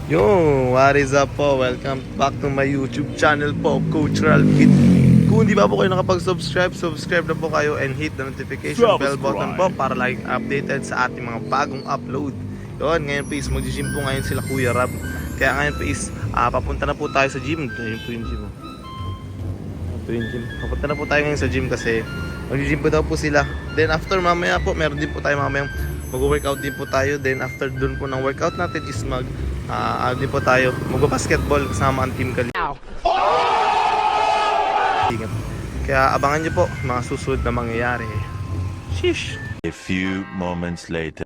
Yo, what is up po? Welcome back to my YouTube channel po, Coach Ralph. Kung hindi pa po kayo nakapag-subscribe, subscribe na po kayo and hit the notification bell button po para laging updated sa ating mga bagong upload. Yun, ngayon po is mag-gym po ngayon sila Kuya Rab. Kaya ngayon po is papunta na po tayo sa gym. Ayun po yung gym. Ito yung gym. Papunta na po tayo ngayon sa gym kasi mag-gym po daw po sila. Then after mamaya po, meron din po tayo mamayang mag-workout din po tayo. Then after dun po ng workout natin is din po tayo mag-basketball kasama ang team Kali. Kaya abangan nyo po mga susunod na mangyayari. Sheesh! A few moments later.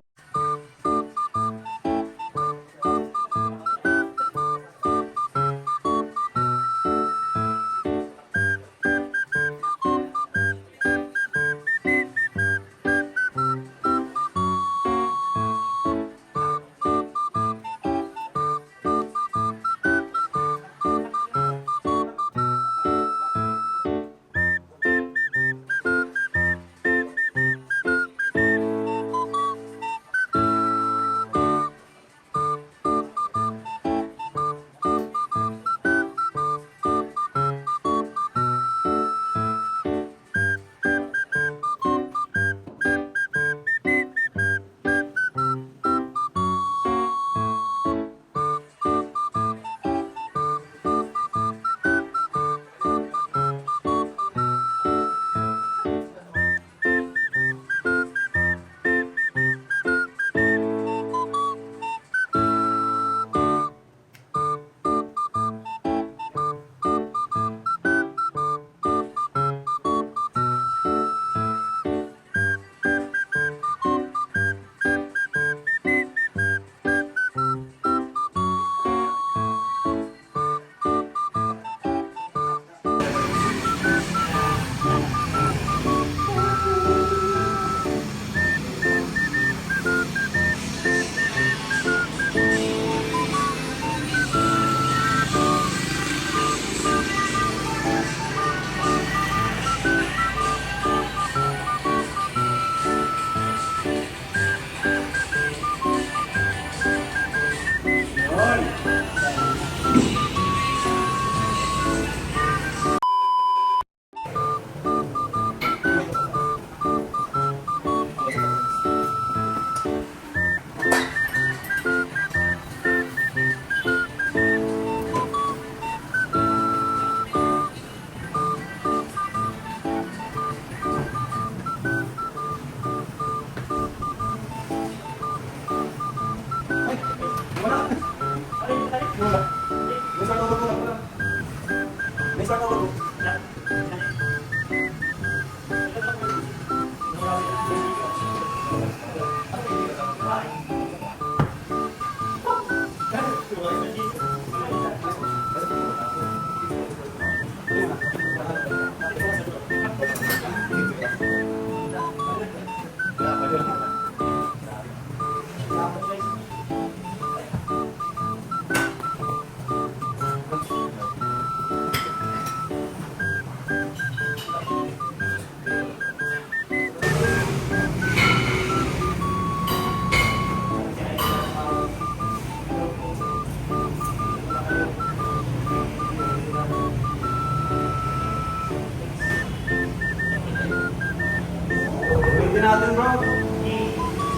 Natin bro.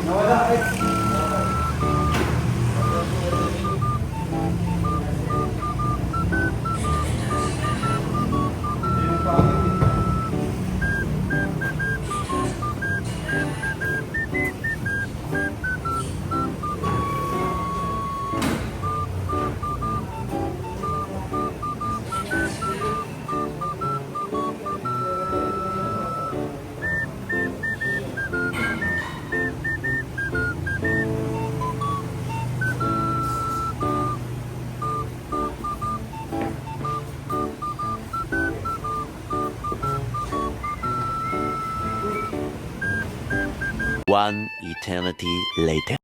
Nawala eh. One eternity later.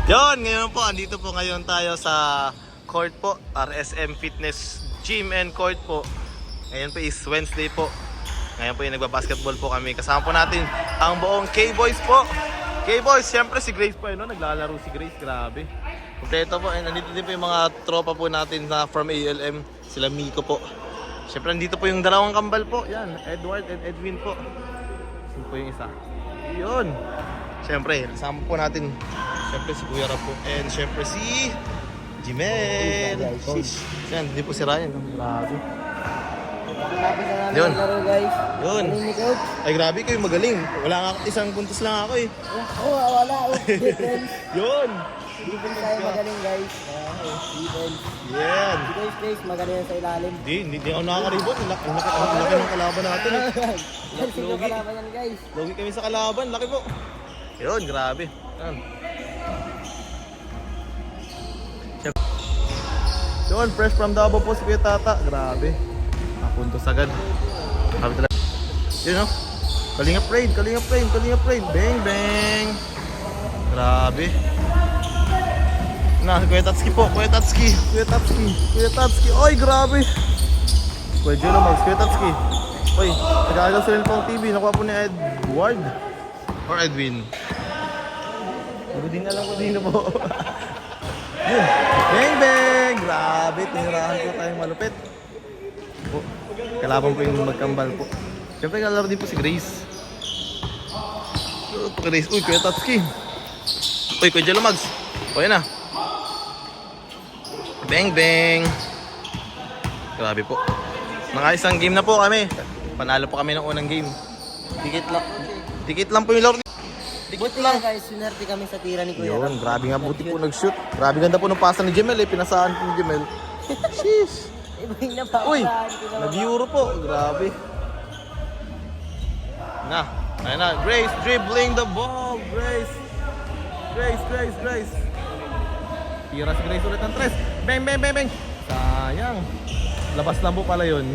Yon, ngayon po, andito po ngayon tayo sa court po, RSM Fitness Gym and Court po. Ngayon po is Wednesday po. Ngayon po yung nagbabasketball po kami. Kasama po natin ang buong K-Boys po. K-Boys, siyempre si Grace po, no? Naglalaro si Grace, grabe. Kompleto po, and nandito din po yung mga tropa po natin na from ALM, sila Miko po. Siyempre nandito po yung dalawang kambal po, yan, Edward and Edwin po. Sino po yung isa? Yun. Siyempre, kasama po natin, siyempre si Kuya Rap po, and siyempre si Jimel. Shish. Yan, hindi po si Ryan. Grabe. Tapos na namin Yun. laro guys. Yun. Galing ni Coach. Ay grabe kayo, magaling. Wala nga, isang puntos lang ako eh. Oo, wala. Defense. Yun. Defense tayo magaling guys. Defense. Yan. Si Coach Grace magaling yan sa ilalim. Hindi ako nakakaribot. Ang laki ng kalaban natin eh. Yan sino kalaban yan guys. Logi kami sa kalaban, laki po. Yun, grabe. Yan. Yun, fresh from Davao po si Kuya Tata. Grabe. Napuntos agad. Grabe talaga. Yun o. Kalinga Parade, Kalinga Parade, Kalinga Parade. Bang, bang. Grabe. Na, Kuya Tatsuki po. Kuya Tatsuki. Kuya Tatsuki. Kuya Tatsuki. Oy, grabe. Kuya Juno Mags. Kuya Tatsuki. Oy, nag-aagal sa Lilpong TV. Nakuha po ni Edward. Or Edwin. Hindi din alam ko dito po. Yun. Bang, bang. Grabe. Tinirahan po tayong malupit. Po. Kalaban po yung magkambal po. Siyempre kalaro din po si Grace. Po Grace. Uy, Kuya Tatsuki. Uy, Kuya Juno Mags. O, yan na. Bang, bang. Grabe po. Mga isang game na po kami. Panalo po kami ng unang game. Dikit lang po yung laro. Dikit Buti lang. lang guys, sinerte kami sa tira ni Kuya. Yun, grabe nga buti po nag-shoot. Grabe ganda po ng pasa ni Jemel eh. Pinasaan po ni Jemel. Sheesh. Iba yung napapasaan. Uy, nag-euro po. Grabe. Ayun na. Grace dribbling the ball. Grace. Grace. Tira si Grace ulit ng tres. Bang, bang, bang, bang. Sayang. Labas lang po pala yun.